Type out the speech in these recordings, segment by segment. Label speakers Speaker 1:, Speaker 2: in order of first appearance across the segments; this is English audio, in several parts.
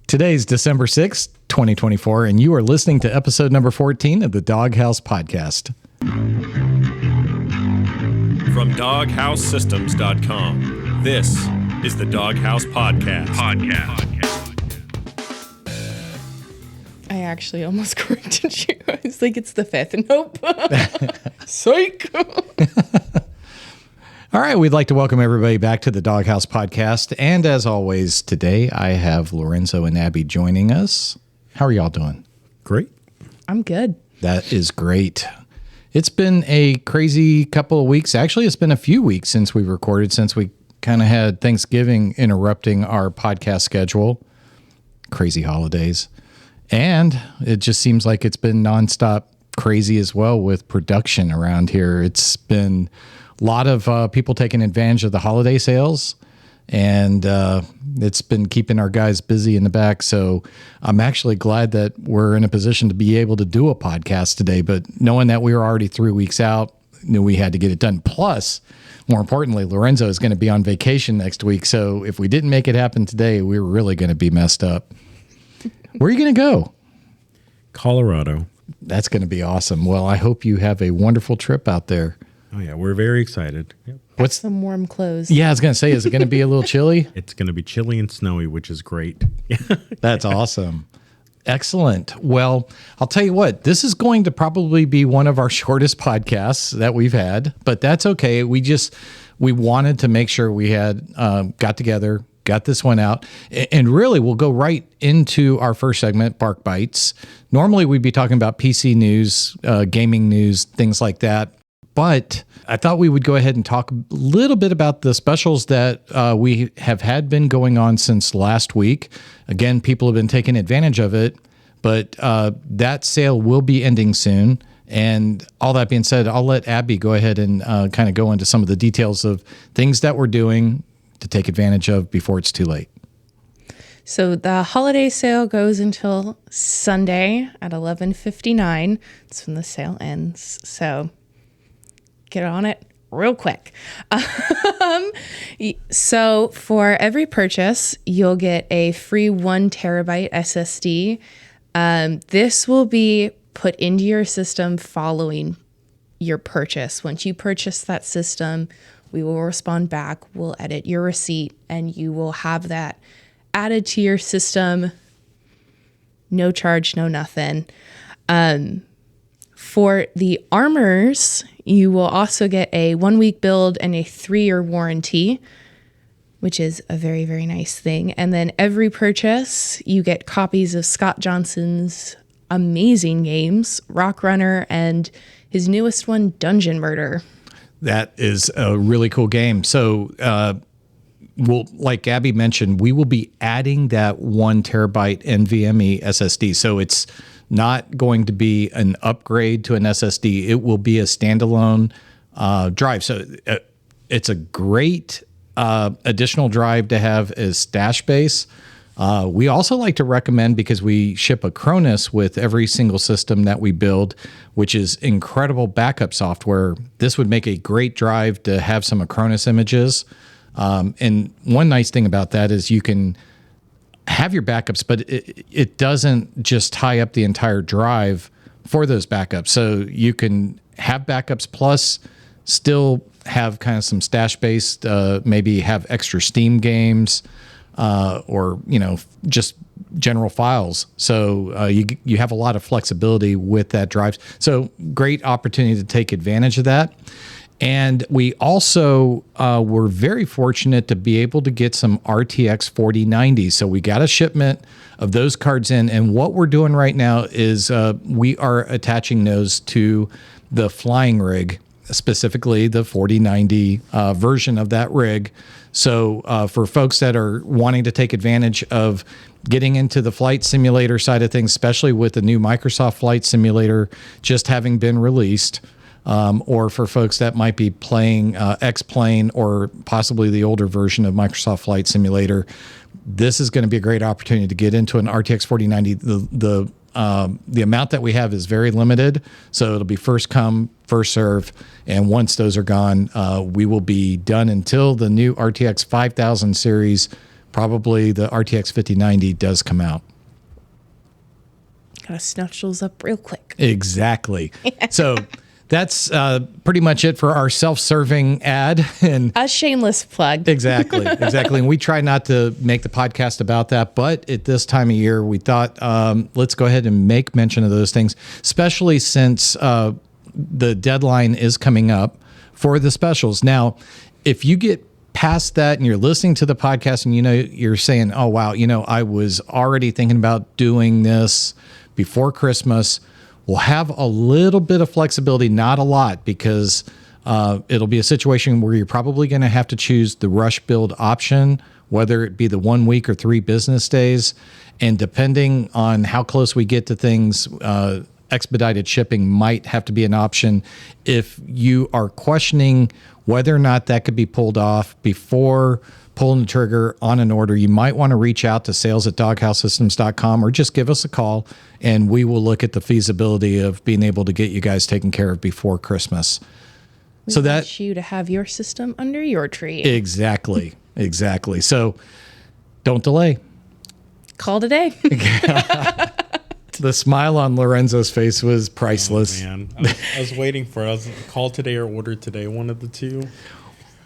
Speaker 1: Today's December 6th, 2024, and you are listening to episode number 14 of the DogHouse podcast.
Speaker 2: From DogHouseSystems.com, this is the DogHouse podcast.
Speaker 3: I actually almost corrected you. I was like, it's the 5th. Nope. Psych.
Speaker 1: All right, we'd like to welcome everybody back to the DogHouse podcast. And as always, today I have Lorenzo and Abby joining us. How are y'all doing?
Speaker 4: Great.
Speaker 3: I'm good.
Speaker 1: That is great. It's been a crazy couple of weeks. Actually, it's been a few weeks since we recorded, since we kind of had Thanksgiving interrupting our podcast schedule. Crazy holidays. And it just seems like it's been nonstop crazy as well with production around here. It's been a lot of people taking advantage of the holiday sales, and it's been keeping our guys busy in the back. So I'm actually glad that we're in a position to be able to do a podcast today, but knowing that we were already 3 weeks out, knew we had to get it done. Plus, more importantly, Lorenzo is going to be on vacation next week. So if we didn't make it happen today, we were really going to be messed up. Where are you going to go?
Speaker 4: Colorado.
Speaker 1: That's going to be awesome. Well, I hope you have a wonderful trip out there.
Speaker 4: Oh, yeah. We're very excited. Yep.
Speaker 1: What's
Speaker 3: some warm clothes?
Speaker 1: Yeah, I was going to say, is it going to be a little chilly?
Speaker 4: It's going to be chilly and snowy, which is great.
Speaker 1: That's awesome. Excellent. Well, I'll tell you what, this is going to probably be one of our shortest podcasts that we've had, but that's okay. We wanted to make sure we had got together, got this one out, and really we'll go right into our first segment, Bark Bites. Normally we'd be talking about PC news, gaming news, things like that. But I thought we would go ahead and talk a little bit about the specials that we have had been going on since last week. Again, people have been taking advantage of it, but that sale will be ending soon. And all that being said, I'll let Abby go ahead and kind of go into some of the details of things that we're doing to take advantage of before it's too late.
Speaker 3: So the holiday sale goes until Sunday at 11:59. That's when the sale ends. So get on it real quick. So for every purchase, you'll get a free 1 terabyte SSD. This will be put into your system following your purchase. Once you purchase that system, we will respond back. We'll edit your receipt and you will have that added to your system. No charge, no nothing. For the armors, you will also get a 1-week build and a 3-year warranty, which is a very, very nice thing. And then every purchase, you get copies of Scott Johnson's amazing games, Rock Runner, and his newest one, Dungeon Murder. That
Speaker 1: is a really cool game. So, like Abby mentioned, we will be adding that 1 terabyte NVMe SSD. So it's not going to be an upgrade to an SSD. It will be a standalone drive. So it's a great additional drive to have as stash base. We also like to recommend, because we ship a Cronus with every single system that we build, which is incredible backup software. This would make a great drive to have some Acronis images. And one nice thing about that is you can have your backups, but it doesn't just tie up the entire drive for those backups. So you can have backups plus still have kind of some stash based, maybe have extra Steam games, or, just general files. So you have a lot of flexibility with that drive. So great opportunity to take advantage of that. And we also were very fortunate to be able to get some RTX 4090s. So we got a shipment of those cards in. And what we're doing right now is we are attaching those to the flying rig, specifically the 4090 version of that rig. So for folks that are wanting to take advantage of getting into the flight simulator side of things, especially with the new Microsoft Flight Simulator just having been released, or for folks that might be playing X-Plane or possibly the older version of Microsoft Flight Simulator, this is going to be a great opportunity to get into an RTX 4090. The amount that we have is very limited, so it'll be first come, first serve, and once those are gone, we will be done until the new RTX 5000 series probably the RTX 5090 does come out.
Speaker 3: Gotta snatch those up real quick.
Speaker 1: Exactly. So that's pretty much it for our self-serving ad. And
Speaker 3: A shameless plug.
Speaker 1: exactly. And we try not to make the podcast about that, but at this time of year, we thought let's go ahead and make mention of those things, especially since the deadline is coming up for the specials. Now, if you get past that and you're listening to the podcast and you're saying, oh, wow, I was already thinking about doing this before Christmas, we'll have a little bit of flexibility, not a lot, because it'll be a situation where you're probably going to have to choose the rush build option, whether it be the 1 week or 3 business days. And depending on how close we get to things, expedited shipping might have to be an option. If you are questioning whether or not that could be pulled off before pulling the trigger on an order, you might want to reach out to sales@doghousesystems.com or just give us a call, and we will look at the feasibility of being able to get you guys taken care of before Christmas.
Speaker 3: We want you to have your system under your tree.
Speaker 1: Exactly. So don't delay.
Speaker 3: Call today.
Speaker 1: The smile on Lorenzo's face was priceless.
Speaker 4: Oh, man, I was waiting for us call today or order today, one of the two.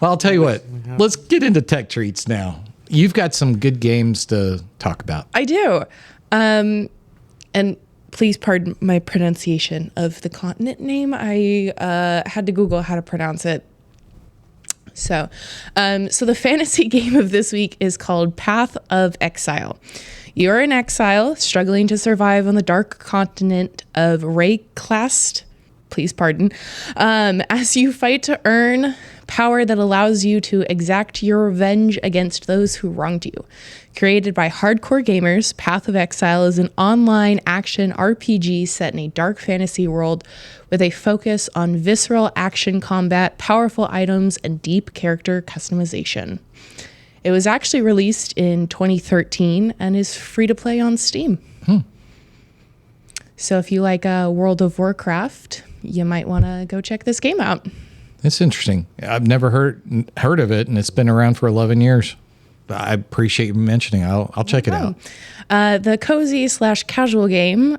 Speaker 1: Well, I'll tell you what, let's get into tech treats now. You've got some good games to talk about.
Speaker 3: I do. And please pardon my pronunciation of the continent name. I had to Google how to pronounce it. So the fantasy game of this week is called Path of Exile. You're in exile, struggling to survive on the dark continent of Rayclast, please pardon, as you fight to earn power that allows you to exact your revenge against those who wronged you. Created by hardcore gamers, Path of Exile is an online action RPG set in a dark fantasy world with a focus on visceral action combat, powerful items, and deep character customization. It was actually released in 2013 and is free to play on Steam. So if you like World of Warcraft, you might want to go check this game out.
Speaker 1: It's interesting. I've never heard of it, and it's been around for 11 years. I appreciate you mentioning. I'll check it out.
Speaker 3: The cozy/casual game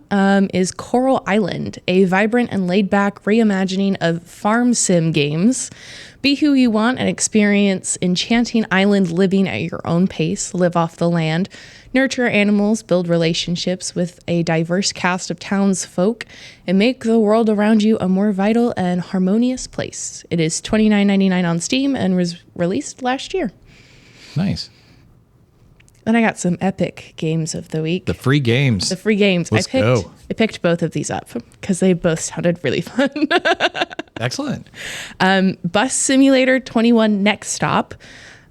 Speaker 3: is Coral Island, a vibrant and laid-back reimagining of farm sim games. Be who you want and experience enchanting island living at your own pace. Live off the land, nurture animals, build relationships with a diverse cast of townsfolk, and make the world around you a more vital and harmonious place. It is $29.99 on Steam and was released last year.
Speaker 1: Nice.
Speaker 3: Then I got some epic games of the week.
Speaker 1: The free games. Let's go.
Speaker 3: I picked both of these up because they both sounded really fun.
Speaker 1: Excellent.
Speaker 3: Bus Simulator 21 Next Stop.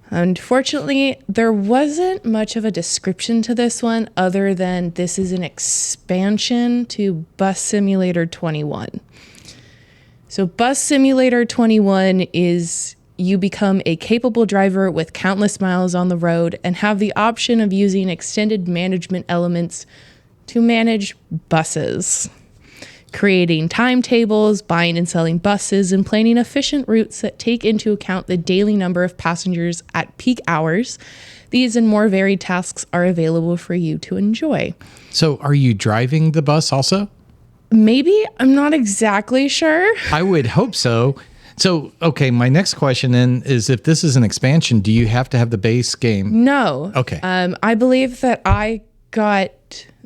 Speaker 3: Unfortunately, there wasn't much of a description to this one other than this is an expansion to Bus Simulator 21. So Bus Simulator 21 is you become a capable driver with countless miles on the road and have the option of using extended management elements to manage buses, creating timetables, buying and selling buses, and planning efficient routes that take into account the daily number of passengers at peak hours. These and more varied tasks are available for you to enjoy.
Speaker 1: So are you driving the bus also?
Speaker 3: Maybe. I'm not exactly sure.
Speaker 1: I would hope so. So, okay, my next question then is, if this is an expansion, do you have to have the base game?
Speaker 3: No.
Speaker 1: Okay.
Speaker 3: I believe that I got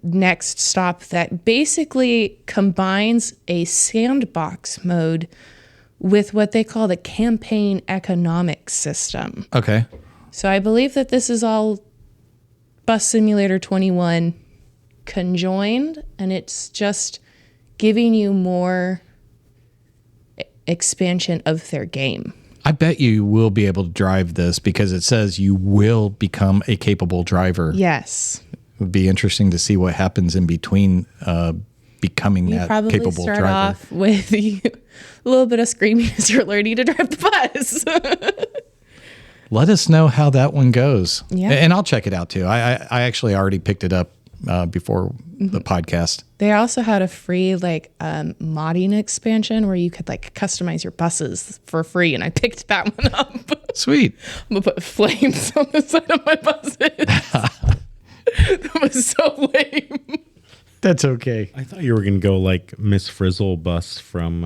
Speaker 3: Next Stop that basically combines a sandbox mode with what they call the campaign economics system.
Speaker 1: Okay.
Speaker 3: So I believe that this is all Bus Simulator 21 conjoined, and it's just giving you more expansion of their game.
Speaker 1: I bet you will be able to drive this because it says you will become a capable driver.
Speaker 3: Yes.
Speaker 1: It would be interesting to see what happens in between becoming that capable driver.
Speaker 3: You probably start off with a little bit of screaming as you're learning to drive the bus.
Speaker 1: Let us know how that one goes.
Speaker 3: Yeah.
Speaker 1: And I'll check it out too. I actually already picked it up before the podcast.
Speaker 3: They also had a free modding expansion where you could customize your buses for free, and I picked that one up.
Speaker 1: Sweet.
Speaker 3: I'm gonna put flames on the side of my buses. That was so lame.
Speaker 1: That's okay.
Speaker 4: I thought you were going to go like Miss Frizzle bus from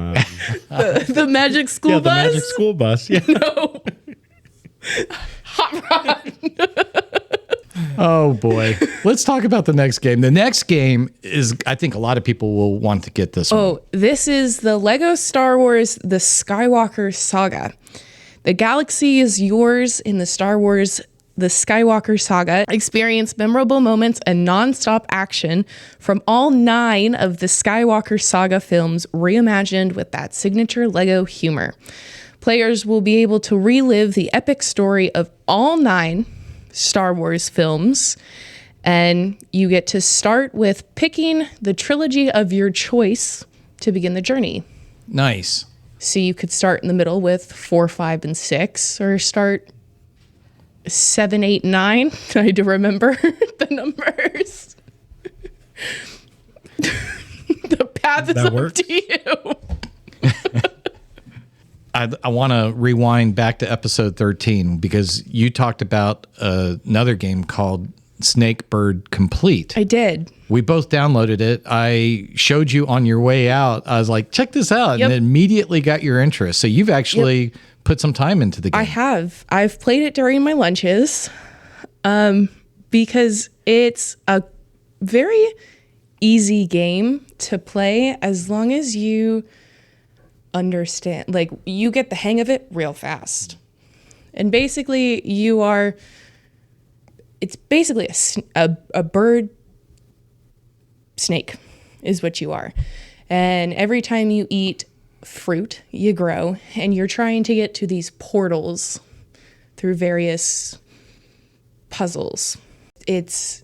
Speaker 3: The magic school
Speaker 4: the
Speaker 3: bus.
Speaker 4: Magic School Bus. Yeah.
Speaker 3: No. Hot rod.
Speaker 1: Oh boy. Let's talk about the next game. The next game is, I think a lot of people will want to get this one.
Speaker 3: Oh, this is the Lego Star Wars The Skywalker Saga. The galaxy is yours in the Star Wars The Skywalker Saga. Experience memorable moments and nonstop action from all 9 of the Skywalker Saga films reimagined with that signature Lego humor. Players will be able to relive the epic story of all 9 Star Wars films, and you get to start with picking the trilogy of your choice to begin the journey.
Speaker 1: Nice.
Speaker 3: So you could start in the middle with 4, 5, and 6, or start 7, 8, 9. I had to remember the numbers. The path is
Speaker 4: That
Speaker 3: up
Speaker 4: works.
Speaker 3: to you.
Speaker 1: I want to rewind back to episode 13 because you talked about another game called Snake Bird Complete.
Speaker 3: I did.
Speaker 1: We both downloaded it. I showed you on your way out. I was like, check this out.
Speaker 3: Yep.
Speaker 1: And it immediately got your interest. So you've actually put some time into the game.
Speaker 3: I have. I've played it during my lunches because it's a very easy game to play as long as you understand, like you get the hang of it real fast. And basically it's basically a bird snake is what you are. And every time you eat fruit, you grow, and you're trying to get to these portals through various puzzles. It's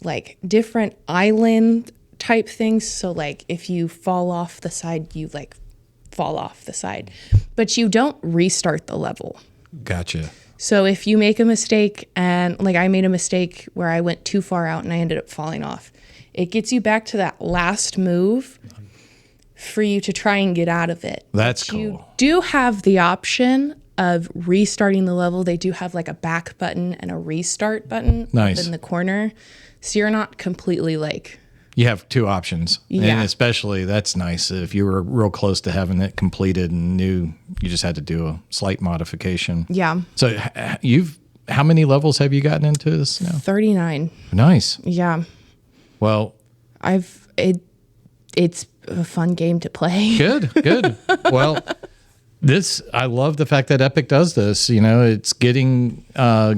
Speaker 3: like different island type things. So like if you fall off the side, you like fall off the side, but you don't restart the level.
Speaker 1: Gotcha.
Speaker 3: So if you make a mistake, and like I made a mistake where I went too far out and I ended up falling off, it gets you back to that last move for you to try and get out of it.
Speaker 1: That's
Speaker 3: But you
Speaker 1: cool.
Speaker 3: do have the option of restarting the level. They do have like a back button and a restart button
Speaker 1: Nice.
Speaker 3: up in the corner. So you're not completely like,
Speaker 1: You have 2 options.
Speaker 3: Yeah.
Speaker 1: And especially that's nice if you were real close to having it completed and knew you just had to do a slight modification.
Speaker 3: yeah,
Speaker 1: So how many levels have you gotten into this now?
Speaker 3: 39.
Speaker 1: Nice.
Speaker 3: Yeah.
Speaker 1: Well,
Speaker 3: It's a fun game to play.
Speaker 1: good. Well, I love the fact that Epic does this. You know, it's getting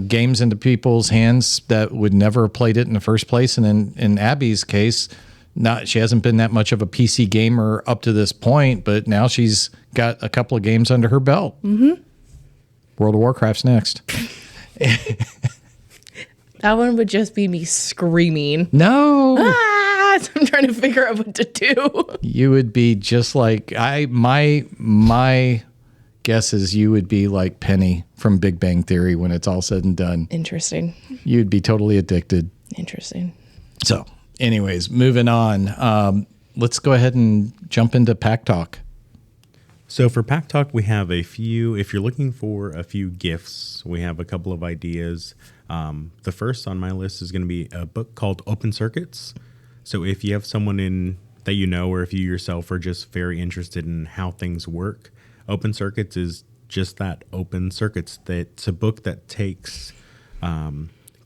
Speaker 1: games into people's hands that would never have played it in the first place. And in Abby's case, she hasn't been that much of a PC gamer up to this point, but now she's got a couple of games under her belt. Mm-hmm. World of Warcraft's next.
Speaker 3: That one would just be me screaming.
Speaker 1: No.
Speaker 3: I'm trying to figure out what to do.
Speaker 1: You would be just like my guess is you would be like Penny from Big Bang Theory when it's all said and done.
Speaker 3: Interesting.
Speaker 1: You'd be totally addicted.
Speaker 3: Interesting.
Speaker 1: So, anyways, moving on. Let's go ahead and jump into Pack Talk.
Speaker 4: So for Pack Talk, we have a few. If you're looking for a few gifts, we have a couple of ideas. The first on my list is going to be a book called Open Circuits. So if you have someone that you know, or if you yourself are just very interested in how things work, Open Circuits is just that, Open Circuits. It's a book that takes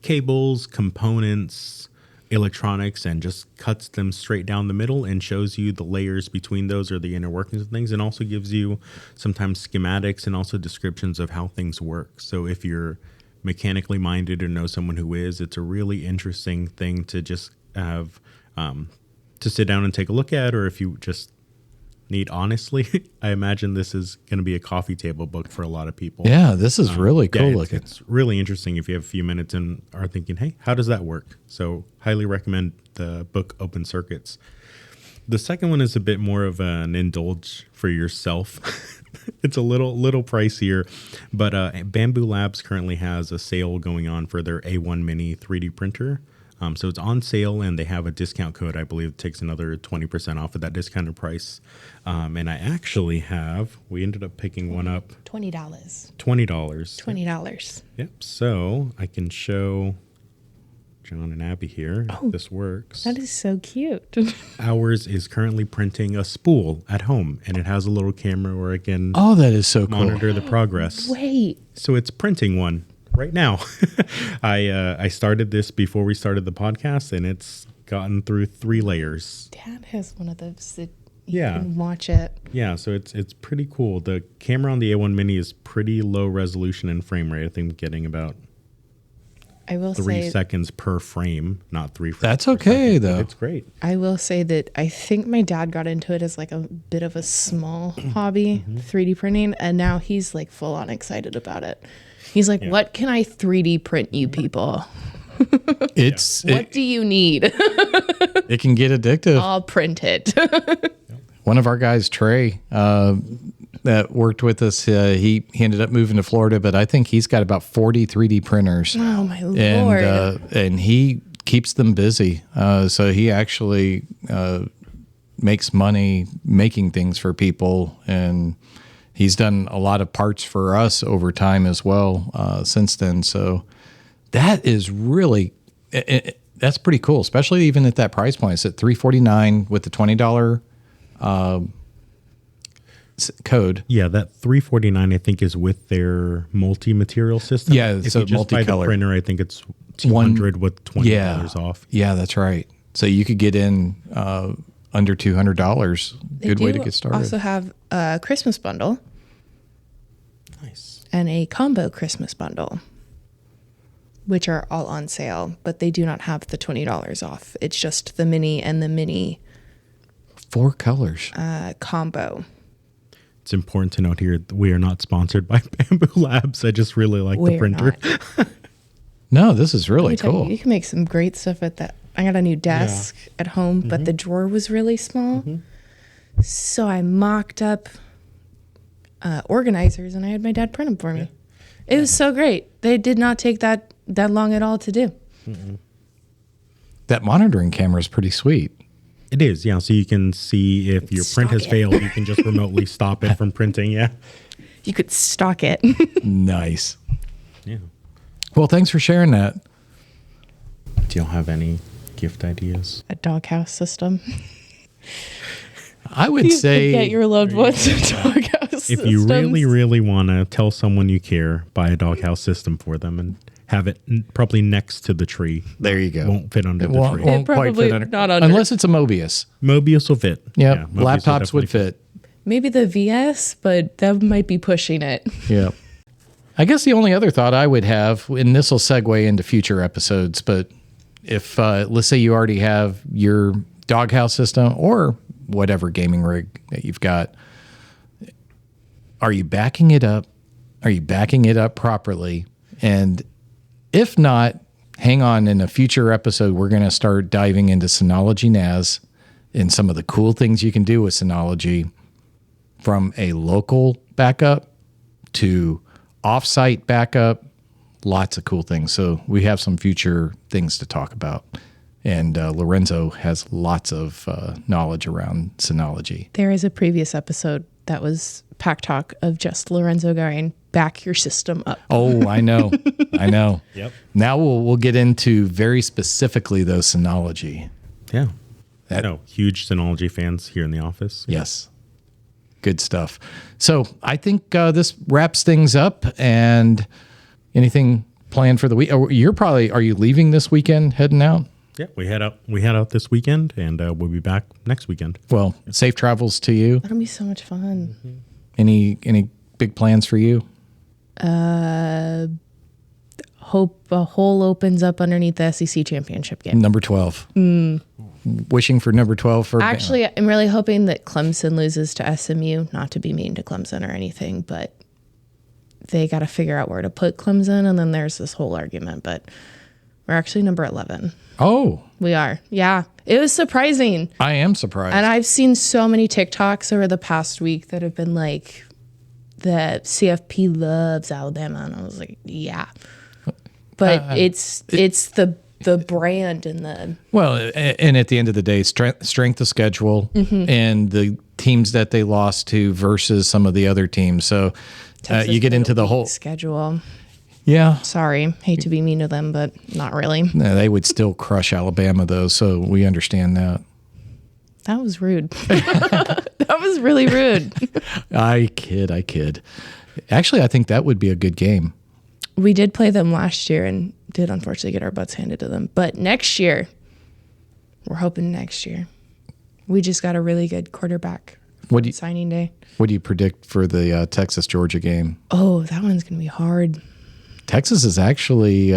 Speaker 4: cables, components, electronics, and just cuts them straight down the middle and shows you the layers between those or the inner workings of things, and also gives you sometimes schematics and also descriptions of how things work. So if you're mechanically minded or know someone who is, it's a really interesting thing to just have to sit down and take a look at. Or if you just need, honestly, I imagine this is going to be a coffee table book for a lot of people.
Speaker 1: Yeah, this is really cool looking.
Speaker 4: It's really interesting if you have a few minutes and are thinking, hey, how does that work? So highly recommend the book Open Circuits. The second one is a bit more of an indulge for yourself. It's a little pricier, but Bamboo Labs currently has a sale going on for their A1 Mini 3D printer. So it's on sale, and they have a discount code. I believe it takes another 20% off of that discounted price. And I actually we ended up picking one up.
Speaker 3: $20.
Speaker 4: $20. Yep. So I can show John and Abby here if this works.
Speaker 3: That is so cute.
Speaker 4: Ours is currently printing a spool at home, and it has a little camera where I can
Speaker 1: Oh, that is so cool.
Speaker 4: monitor the progress.
Speaker 3: Wait.
Speaker 4: So it's printing one right now. I started this before we started the podcast, and it's gotten through 3 layers.
Speaker 3: Dad has one of those that you
Speaker 4: Yeah.
Speaker 3: can watch it.
Speaker 4: Yeah, so it's pretty cool. The camera on the A1 Mini is pretty low resolution and frame rate. I think getting about
Speaker 3: I will
Speaker 4: 3
Speaker 3: say
Speaker 4: seconds per frame, not 3 frames.
Speaker 1: That's
Speaker 4: per
Speaker 1: okay,
Speaker 4: second, but
Speaker 1: though.
Speaker 4: It's great.
Speaker 3: I will say that I think my dad got into it as like a bit of a small hobby, 3D printing, and now he's like full on excited about it. He's like, "What can I 3D print, you people? What do you need?
Speaker 1: It can get addictive.
Speaker 3: I'll print it."
Speaker 1: One of our guys, Trey, that worked with us, he ended up moving to Florida, but I think he's got about 40 3D printers.
Speaker 3: Oh my Lord.
Speaker 1: And he keeps them busy. So he actually makes money making things for people, and he's done a lot of parts for us over time as well since then. So that is really that's pretty cool, especially even at that price point. It's at $349 with the $20 code.
Speaker 4: Yeah, that $349 I think is with their multi-material system.
Speaker 1: Yeah,
Speaker 4: if
Speaker 1: so
Speaker 4: you just buy the
Speaker 1: multicolor.
Speaker 4: printer, I think it's $200 with $20 off.
Speaker 1: Yeah, that's right. So you could get in under $200. Good way to get started.
Speaker 3: Also have a Christmas bundle
Speaker 4: Nice.
Speaker 3: and a combo Christmas bundle, which are all on sale, but they do not have the $20 off. It's just the mini and the mini
Speaker 1: 4 colors.
Speaker 3: combo.
Speaker 4: It's important to note here that we are not sponsored by Bamboo Labs. I just really like the
Speaker 3: We're
Speaker 4: printer.
Speaker 3: not.
Speaker 1: No, this is
Speaker 3: Let
Speaker 1: really
Speaker 3: me tell
Speaker 1: cool.
Speaker 3: You can make some great stuff at that. I got a new desk at home, but the drawer was really small. So I mocked up organizers, and I had my dad print them for me. It was so great. They did not take that long at all to do.
Speaker 1: That monitoring camera is pretty sweet.
Speaker 4: It is, yeah. So you can see if your print has
Speaker 3: Stop it.
Speaker 4: failed, you can just remotely stop it from printing. Yeah.
Speaker 3: You could stock it.
Speaker 1: Nice.
Speaker 4: Yeah.
Speaker 1: Well, thanks for sharing that.
Speaker 4: Do y'all have any gift ideas?
Speaker 3: A DogHouse system.
Speaker 1: I would say
Speaker 3: Get your loved ones a DogHouse
Speaker 4: If you really,
Speaker 3: systems.
Speaker 4: really want to tell someone you care, buy a doghouse system for them and have it probably next to the tree.
Speaker 1: there you go.
Speaker 4: Won't fit under
Speaker 1: It
Speaker 4: the
Speaker 1: won't,
Speaker 4: tree.
Speaker 1: won't quite
Speaker 3: probably
Speaker 1: fit under.
Speaker 3: not under.
Speaker 1: Unless it's a Mobius.
Speaker 4: Mobius will fit.
Speaker 1: Yep.
Speaker 4: Yeah, Mobius will
Speaker 1: Laptops would
Speaker 4: definitely
Speaker 1: fit.
Speaker 3: Maybe the VS, but that might be pushing it.
Speaker 1: Yep. I guess the only other thought I would have, and this will segue into future episodes, but if let's say you already have your DogHouse system or whatever gaming rig that you've got, are you backing it up? Are you backing it up properly? And if not, hang on. In a future episode, we're going to start diving into Synology NAS and some of the cool things you can do with Synology, from a local backup to offsite backup. Lots of cool things. So we have some future things to talk about. And Lorenzo has lots of knowledge around Synology.
Speaker 3: There is a previous episode that was Pack Talk of just Lorenzo going, back your system up.
Speaker 1: Oh, I know. I know.
Speaker 4: Yep.
Speaker 1: Now we'll get into very specifically those Synology.
Speaker 4: Yeah. I know. Huge Synology fans here in the office.
Speaker 1: Yes. Good stuff. So I think this wraps things up. And anything planned for the week? Are you leaving this weekend, heading out?
Speaker 4: Yeah. We head out this weekend, and we'll be back next weekend.
Speaker 1: Well, safe travels to you.
Speaker 3: That'll be so much fun.
Speaker 1: Any big plans for you?
Speaker 3: Hope a hole opens up underneath the SEC championship game.
Speaker 1: Number 12. Wishing for number 12 for
Speaker 3: Actually, I'm really hoping that Clemson loses to SMU. Not to be mean to Clemson or anything, but they got to figure out where to put Clemson. And then there's this whole argument, but we're actually number 11.
Speaker 1: Oh,
Speaker 3: We are. Yeah. It was surprising.
Speaker 1: I am surprised.
Speaker 3: And I've seen so many TikToks over the past week that have been like, the CFP loves Alabama. And I was like, yeah. But it's the the brand and the
Speaker 1: and at the end of the day, strength of schedule and the teams that they lost to versus some of the other teams. So you get into the whole
Speaker 3: schedule.
Speaker 1: Yeah.
Speaker 3: Sorry, hate to be mean to them, but not really.
Speaker 1: No, they would still crush Alabama though, so we understand that.
Speaker 3: That was rude. That was really rude.
Speaker 1: I kid. Actually, I think that would be a good game.
Speaker 3: We did play them last year and did unfortunately get our butts handed to them. But next year, we're hoping next year. We just got a really good quarterback signing day.
Speaker 1: What do you predict for the Texas-Georgia game?
Speaker 3: Oh, that one's going to be hard.
Speaker 1: Texas is actually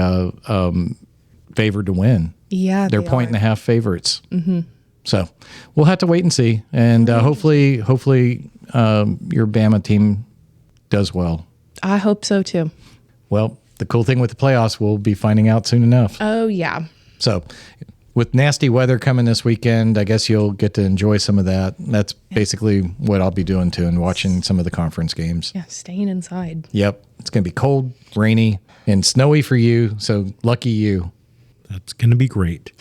Speaker 1: favored to win.
Speaker 3: Yeah,
Speaker 1: they're point and a half favorites. Mm-hmm. So we'll have to wait and see, and hopefully, your Bama team does well.
Speaker 3: I hope so too.
Speaker 1: Well, the cool thing with the playoffs, we'll be finding out soon enough.
Speaker 3: Oh yeah.
Speaker 1: So, with nasty weather coming this weekend, I guess you'll get to enjoy some of that. That's basically what I'll be doing too, and watching some of the conference games.
Speaker 3: Yeah, staying inside.
Speaker 1: Yep, it's going to be cold, rainy, and snowy for you. So lucky you.
Speaker 4: That's going to be great.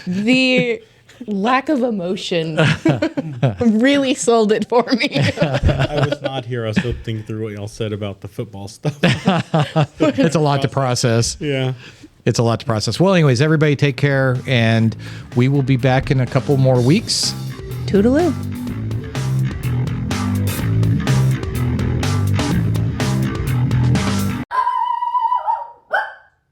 Speaker 3: The lack of emotion really sold it for me.
Speaker 4: I was not here. I was still thinking through what y'all said about the football stuff.
Speaker 1: It's a lot to process.
Speaker 4: Yeah.
Speaker 1: It's a lot to process. Well, anyways, everybody take care, and we will be back in a couple more weeks.
Speaker 3: Toodaloo.